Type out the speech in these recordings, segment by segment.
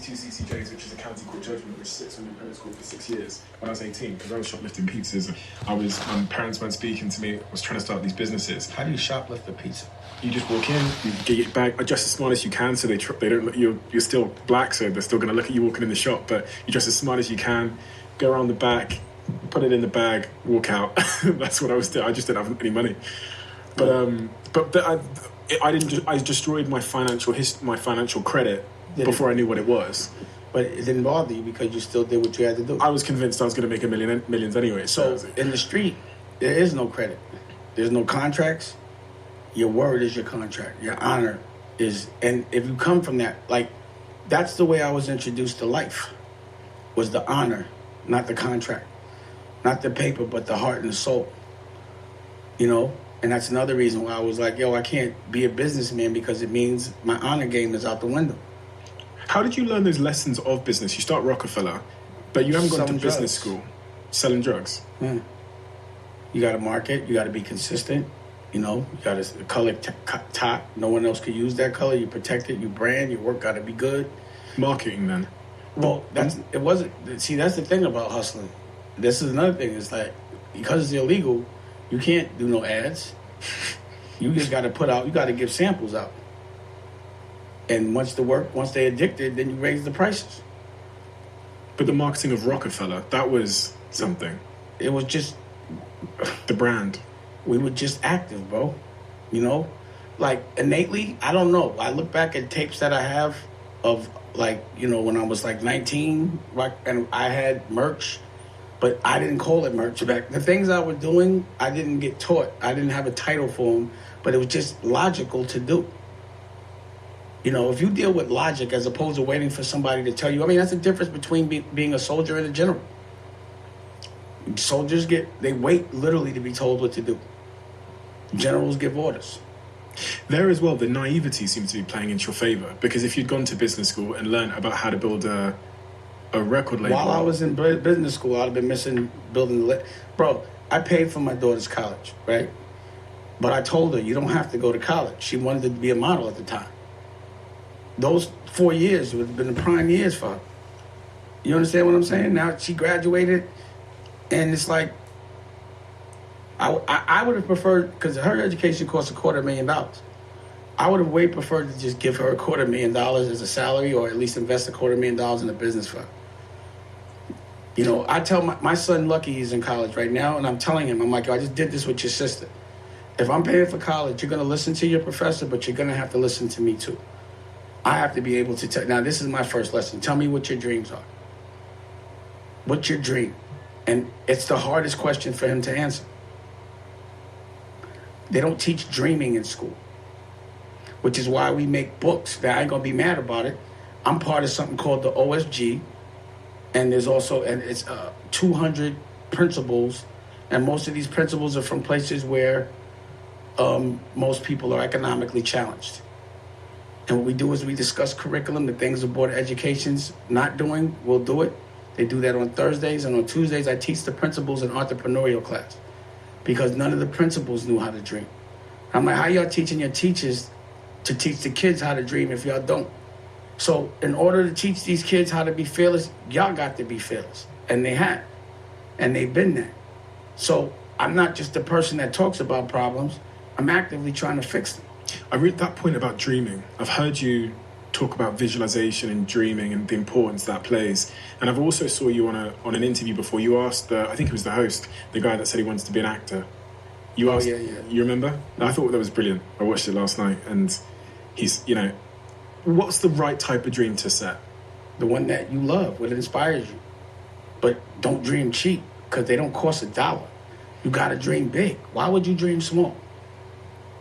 2 CCJs, which is a county court judgment, which sits on your parents' court for 6 years when I was 18, because I was shoplifting pizzas. My parents weren't speaking to me. I was trying to start these businesses. How do you shoplift a pizza? You just walk in, you get your bag, dress as smart as you can, so they don't look, you're still black, so they're still going to look at you walking in the shop, but you dress as smart as you can, go around the back, put it in the bag, walk out. That's what I was doing. I just didn't have any money. I destroyed my financial credit before I knew what it was. But it didn't bother you because you still did what you had to do. I was convinced I was going to make millions anyway. So in the street, there is no credit. There's no contracts. Your word is your contract. Your honor is, and if you come from that, like, that's the way I was introduced to life, was the honor, not the contract, not the paper, but the heart and the soul. You know, and that's another reason why I was like, yo, I can't be a businessman because it means my honor game is out the window. How did you learn those lessons of business? You start Rockefeller, but you haven't gone to business school. Selling drugs. Yeah. You got to market. You got to be consistent. You know, you got to color top. No one else could use that color. You protect it. You brand. Your work got to be good. Marketing, then. Well, it wasn't. See, that's the thing about hustling. This is another thing. It's like, because it's illegal, you can't do no ads. You just got to put out. You got to give samples out. And once they addicted, then you raise the prices. But the marketing of Rockefeller, that was something. It was just the brand. We were just active, bro. You know, like innately, I don't know. I look back at tapes that I have of, like, you know, when I was like 19, and I had merch, but I didn't call it merch. Back the things I was doing, I didn't get taught. I didn't have a title for them, but it was just logical to do. You know, if you deal with logic as opposed to waiting for somebody to tell you, I mean, that's the difference between being a soldier and a general. Soldiers they wait literally to be told what to do. Generals give orders. There as well, the naivety seems to be playing into your favor, because if you'd gone to business school and learned about how to build a record label. While I was in business school, I'd have been missing building Bro, I paid for my daughter's college, right? But I told her, you don't have to go to college. She wanted to be a model at the time. Those 4 years would have been the prime years for her. You understand what I'm saying? Now she graduated, and it's like, I would have preferred, because her education cost $250,000. I would have way preferred to just give her $250,000 as a salary, or at least invest $250,000 in a business fund. You know, I tell my son Lucky, he's in college right now, and I'm telling him, I'm like, I just did this with your sister. If I'm paying for college, you're going to listen to your professor, but you're going to have to listen to me too. I have to be able to tell. Now, this is my first lesson. Tell me what your dreams are. What's your dream? And it's the hardest question for him to answer. They don't teach dreaming in school, which is why we make books. That I ain't going to be mad about it. I'm part of something called the OSG, and there's also, and it's 200 principles, and most of these principles are from places where most people are economically challenged. And what we do is we discuss curriculum, the things the Board of Education's not doing, we'll do it. They do that on Thursdays, and on Tuesdays I teach the principles in entrepreneurial class, because none of the principals knew how to dream. I'm like, how y'all teaching your teachers to teach the kids how to dream if y'all don't? So in order to teach these kids how to be fearless, y'all got to be fearless. And they have. And they've been there. So I'm not just the person that talks about problems. I'm actively trying to fix them. I read that point about dreaming. I've heard you talk about visualization and dreaming and the importance that plays. And I've also saw you on an interview before. You asked I think it was the host, the guy that said he wanted to be an actor. You asked, yeah. You remember? I thought that was brilliant. I watched it last night, and he's, you know, what's the right type of dream to set? The one that you love, what inspires you. But don't dream cheap, because they don't cost $1. You got to dream big. Why would you dream small?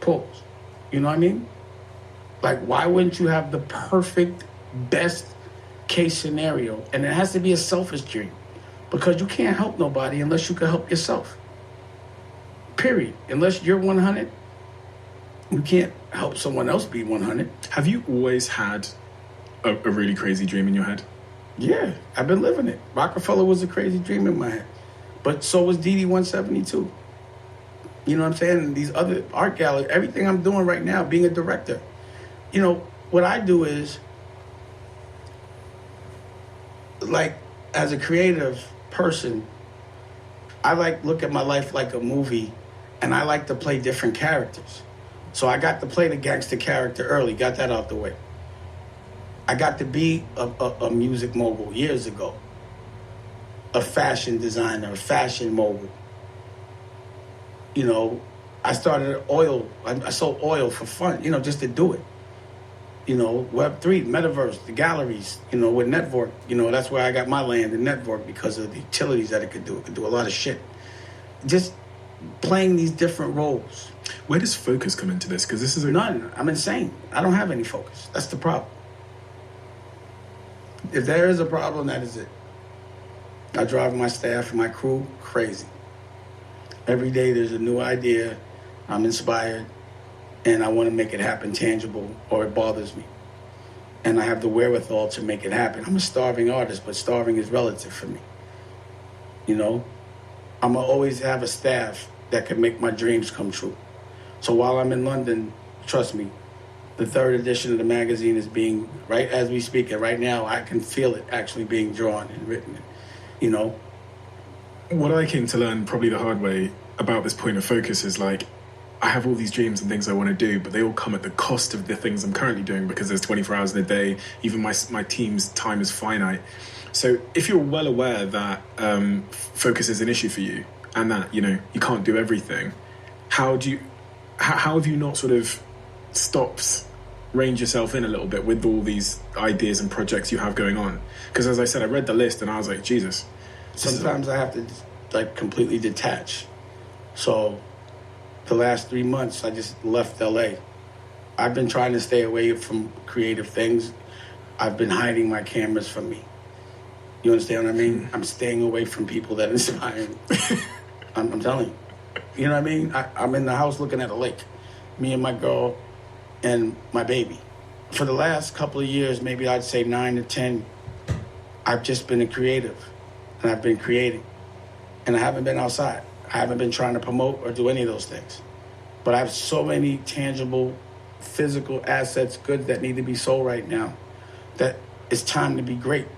Pause. You know what I mean? Like, why wouldn't you have the perfect, best case scenario? And it has to be a selfish dream, because you can't help nobody unless you can help yourself. Period. Unless you're 100, you can't help someone else be 100. Have you always had a really crazy dream in your head? Yeah, I've been living it. Rockefeller was a crazy dream in my head. But so was DD-172. You know what I'm saying? And these other art galleries, everything I'm doing right now, being a director. You know, what I do is, like, as a creative person, I look at my life like a movie, and I like to play different characters. So I got to play the gangster character early, got that out the way. I got to be a music mogul years ago, a fashion designer, a fashion mogul. You know, I started oil. I sold oil for fun, you know, just to do it. You know, Web3, Metaverse, the galleries, you know, with Network, you know, that's where I got my land in Network because of the utilities that it could do. It could do a lot of shit. Just playing these different roles. Where does focus come into this? Because this is None. I'm insane. I don't have any focus. That's the problem. If there is a problem, that is it. I drive my staff and my crew crazy. Every day there's a new idea. I'm inspired. And I want to make it happen tangible, or it bothers me. And I have the wherewithal to make it happen. I'm a starving artist, but starving is relative for me. You know? I'm going to always have a staff that can make my dreams come true. So while I'm in London, trust me, the 3rd edition of the magazine is being, right as we speak, and right now I can feel it actually being drawn and written, you know? What I came to learn probably the hard way about this point of focus is like, I have all these dreams and things I want to do, but they all come at the cost of the things I'm currently doing because there's 24 hours in a day. Even my team's time is finite. So if you're well aware that focus is an issue for you and that, you know, you can't do everything, how have you not sort of stopped, reined yourself in a little bit with all these ideas and projects you have going on? Because as I said, I read the list and I was like, Jesus. Sometimes I have to like completely detach. So the last 3 months, I just left LA. I've been trying to stay away from creative things. I've been hiding my cameras from me. You understand what I mean? I'm staying away from people that inspire me. I'm telling you. You know what I mean? I'm in the house looking at a lake. Me and my girl and my baby. For the last couple of years, maybe I'd say 9 to 10, I've just been a creative. And I've been creating. And I haven't been outside. I haven't been trying to promote or do any of those things. But I have so many tangible, physical assets, goods that need to be sold right now, that it's time to be great.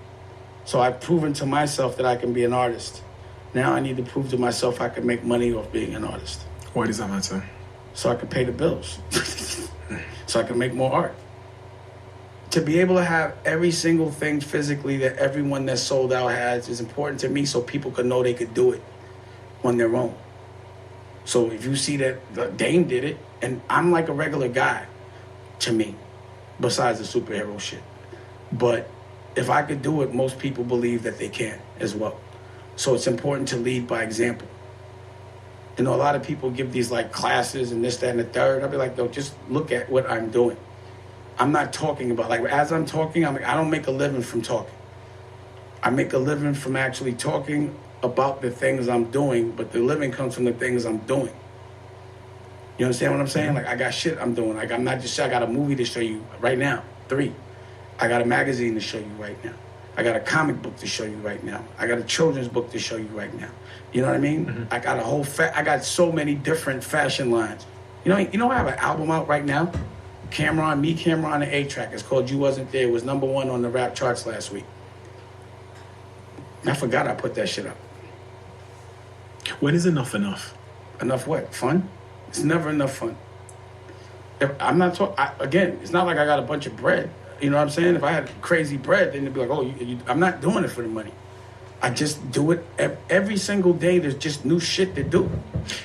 So I've proven to myself that I can be an artist. Now I need to prove to myself I can make money off being an artist. Why does that matter? So I can pay the bills. So I can make more art. To be able to have every single thing physically that everyone that's sold out has is important to me so people can know they could do it on their own. So if you see that Dame did it, and I'm like a regular guy to me, besides the superhero shit. But if I could do it, most people believe that they can as well. So it's important to lead by example. You know, a lot of people give these like classes and this, that, and the third. I'll be like, no, just look at what I'm doing. I'm not talking about, like, as I'm talking, I don't make a living from talking. I make a living from actually talking about the things I'm doing, but the living comes from the things I'm doing. You understand what I'm saying? Like, I got shit I'm doing. Like, I'm not just, I got a movie to show you right now, 3. I got a magazine to show you right now. I got a comic book to show you right now. I got a children's book to show you right now. You know what I mean? Mm-hmm. I got a whole, I got so many different fashion lines. You know I have an album out right now? Cameron and the A-Track. It's called You Wasn't There. It was #1 on the rap charts last week. I forgot I put that shit up. When is enough enough? Enough what? Fun? It's never enough fun. If I'm not talking, again, it's not like I got a bunch of bread. You know what I'm saying? If I had crazy bread, then it'd be like, oh, I'm not doing it for the money. I just do it every single day. There's just new shit to do.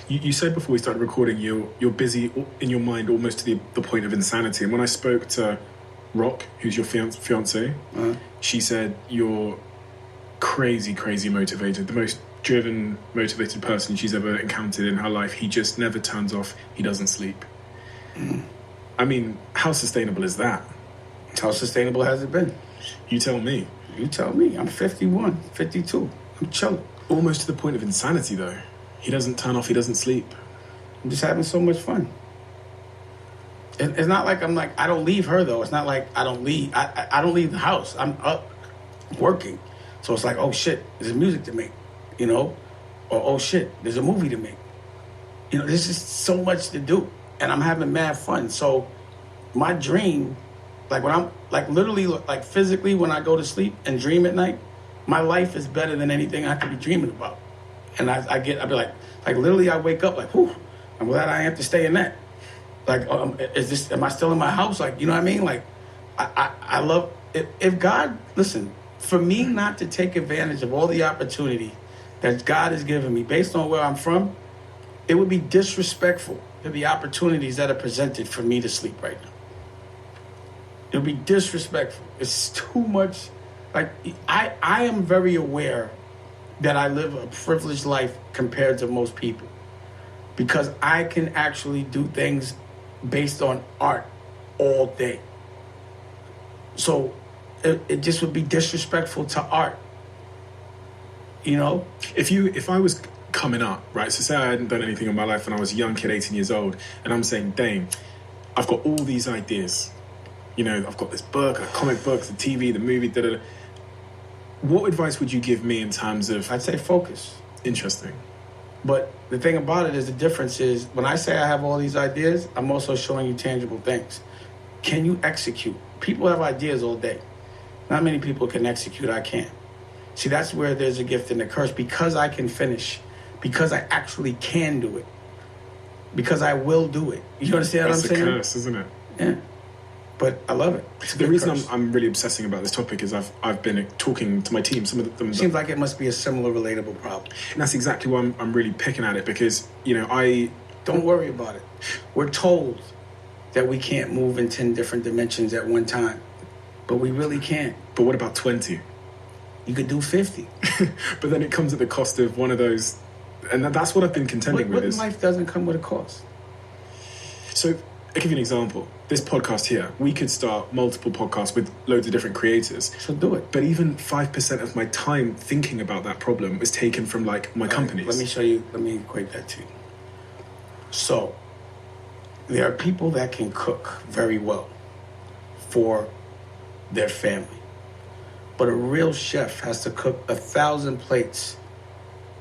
You said before we started recording, you're busy in your mind almost to the point of insanity. And when I spoke to Rock, who's your fiance, she said you're crazy motivated. The most driven, motivated person she's ever encountered in her life. He just never turns off. He doesn't sleep. I mean, how sustainable is that? How sustainable has it been? You tell me. You tell me. I'm 51, 52. I'm chilling. Almost to the point of insanity, though. He doesn't turn off. He doesn't sleep. I'm just having so much fun. It's not like I'm like, I don't leave her, though. It's not like I don't leave. I don't leave the house. I'm up working. So it's like, oh, shit, there's music to make, you know? Or, oh, shit, there's a movie to make. You know, there's just so much to do. And I'm having mad fun. So my dream, like when I'm, like literally, like physically when I go to sleep and dream at night, my life is better than anything I could be dreaming about. And I'd be like literally I wake up like, whew, I'm glad I have to stay in that. Like, am I still in my house? Like, you know what I mean? Like, I love, if God, listen, for me not to take advantage of all the opportunity that God has given me based on where I'm from, it would be disrespectful to the opportunities that are presented for me to sleep right now. It would be disrespectful. It's too much. Like, I am very aware that I live a privileged life compared to most people because I can actually do things based on art all day. So it just would be disrespectful to art, you know? If I was coming up, right, so say I hadn't done anything in my life and I was a young kid, 18 years old, and I'm saying, dang, I've got all these ideas. You know, I've got this book, comic books, the TV, the movie, da-da-da. What advice would you give me in terms of... I'd say focus. Interesting. But the thing about it is the difference is when I say I have all these ideas, I'm also showing you tangible things. Can you execute? People have ideas all day. Not many people can execute. I can't. See, that's where there's a gift and a curse. Because I can finish, because I actually can do it, because I will do it. You understand what I'm saying? That's a curse, isn't it? Yeah. But I love it. The reason I'm really obsessing about this topic is I've been talking to my team. Some of them seems like it must be a similar relatable problem. And that's exactly why I'm really picking at it because, you know, I... Don't worry about it. We're told that we can't move in 10 different dimensions at one time. But we really can't. But what about 20? You could do 50. But then it comes at the cost of one of those... And that's what I've been contending with. What life doesn't come with a cost? So, I'll give you an example. This podcast here, we could start multiple podcasts with loads of different creators. So do it. But even 5% of my time thinking about that problem is taken from, like, my companies. Let me show you. Let me equate that to you. So, there are people that can cook very well for their family. But a real chef has to cook 1,000 plates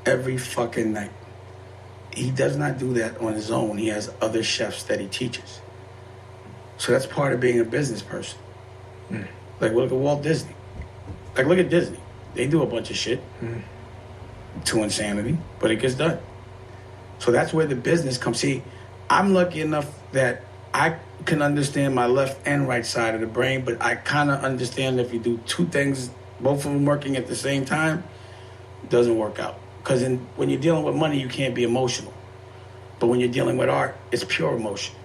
every fucking night. He does not do that on his own. He has other chefs that he teaches. So that's part of being a business person. Like, look at Walt Disney. Like, look at Disney. They do a bunch of shit to insanity, but it gets done. So that's where the business comes. See, I'm lucky enough that I can understand my left and right side of the brain, but I kind of understand if you do two things, both of them working at the same time, it doesn't work out. Because when you're dealing with money, you can't be emotional. But when you're dealing with art, it's pure emotion.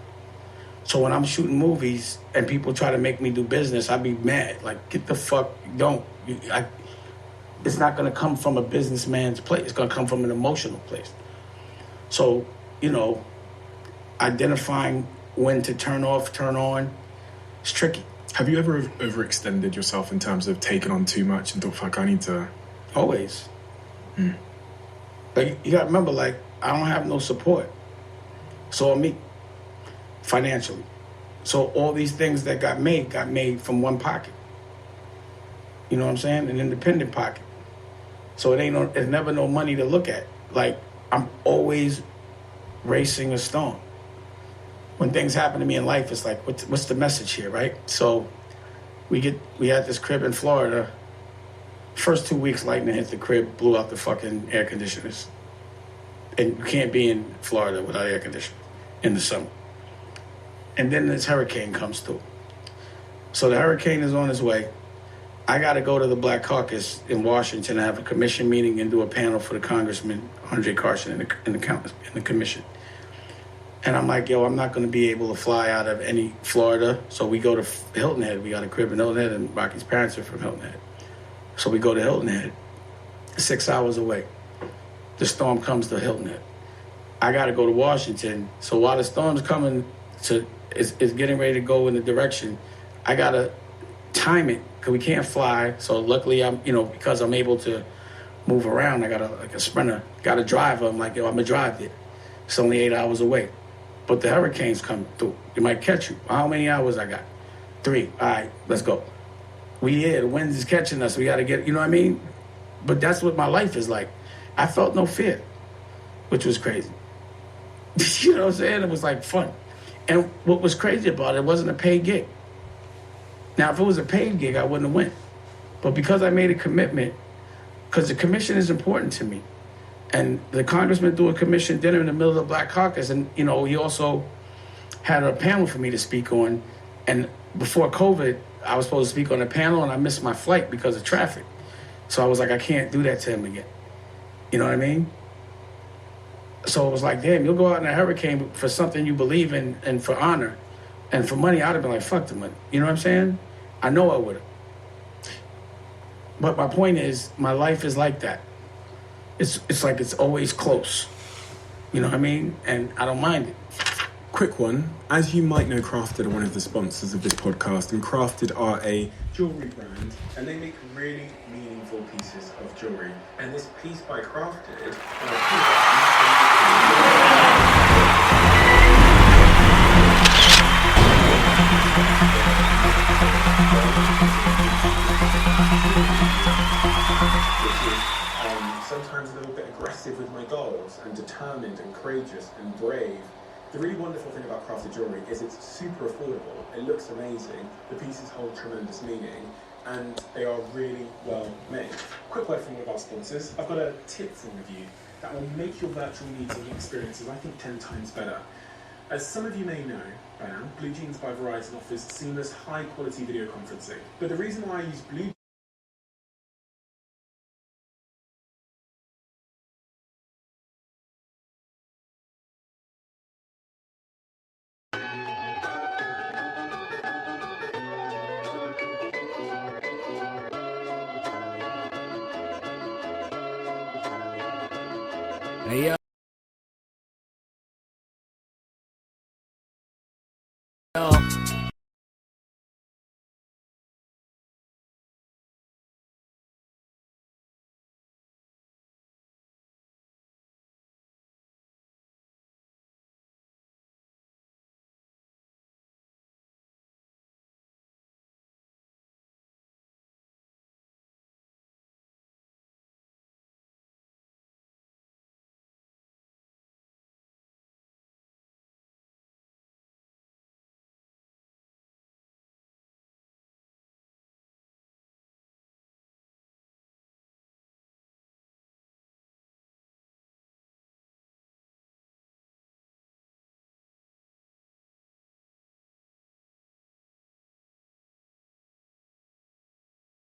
So when I'm shooting movies and people try to make me do business, I'd be mad. Like, get the fuck, don't. It's not going to come from a businessman's place. It's going to come from an emotional place. So, you know, identifying when to turn off, turn on, it's tricky. Have you ever overextended yourself in terms of taking on too much and thought, fuck, I need to... Always. Like, you got to remember, like, I don't have no support. So me, financially. So all these things that got made from one pocket. You know what I'm saying? An independent pocket. So it's never no money to look at. Like, I'm always racing a storm. When things happen to me in life, it's like, what's the message here, right? So we had this crib in Florida. First 2 weeks, lightning hit the crib, blew out the fucking air conditioners. And you can't be in Florida without air conditioning in the summer. And then this hurricane comes through. So the hurricane is on its way. I got to go to the Black Caucus in Washington and have a commission meeting and do a panel for the Congressman Andre Carson in the commission. And I'm like, yo, I'm not going to be able to fly out of any Florida. So we go to Hilton Head. We got a crib in Hilton Head, and Rocky's parents are from Hilton Head. So we go to Hilton Head, 6 hours away. The storm comes to Hilton Head. I got to go to Washington. So while the storm's coming, is getting ready to go in the direction, I got to time it because we can't fly. So luckily, because I'm able to move around, I got a Sprinter, got a driver. I'm like, yo, I'm going to drive it. It's only 8 hours away. But the hurricane's coming through. It might catch you. How many hours I got? 3. All right, let's go. The wind is catching us. We got to get, you know what I mean? But that's what my life is like. I felt no fear, which was crazy. You know what I'm saying? It was like fun. And what was crazy about it wasn't a paid gig. Now, if it was a paid gig, I wouldn't have went. But because I made a commitment because the commission is important to me. And the congressman threw a commission dinner in the middle of the Black Caucus, and he also had a panel for me to speak on. And before COVID, I was supposed to speak on a panel, and I missed my flight because of traffic. So I was like, I can't do that to him again. You know what I mean? So it was like, damn, you'll go out in a hurricane for something you believe in and for honor. And for money, I'd have been like, fuck the money. You know what I'm saying? I know I would have. But my point is, my life is like that. It's like it's always close. You know what I mean? And I don't mind it. Quick one. As you might know, Crafted are one of the sponsors of this podcast, and Crafted are a jewellery brand, and they make really meaningful pieces of jewellery. And this piece by Crafted... sometimes a little bit aggressive with my goals, and determined and courageous and brave. The really wonderful thing about crafted jewellery is it's super affordable, it looks amazing, the pieces hold tremendous meaning, and they are really well made. Quick word from one of our sponsors. I've got a tip for all of you that will make your virtual meeting experiences, I think, 10 times better. As some of you may know by now, Blue Jeans by Verizon offers seamless, high-quality video conferencing. But the reason why I use Blue Hey,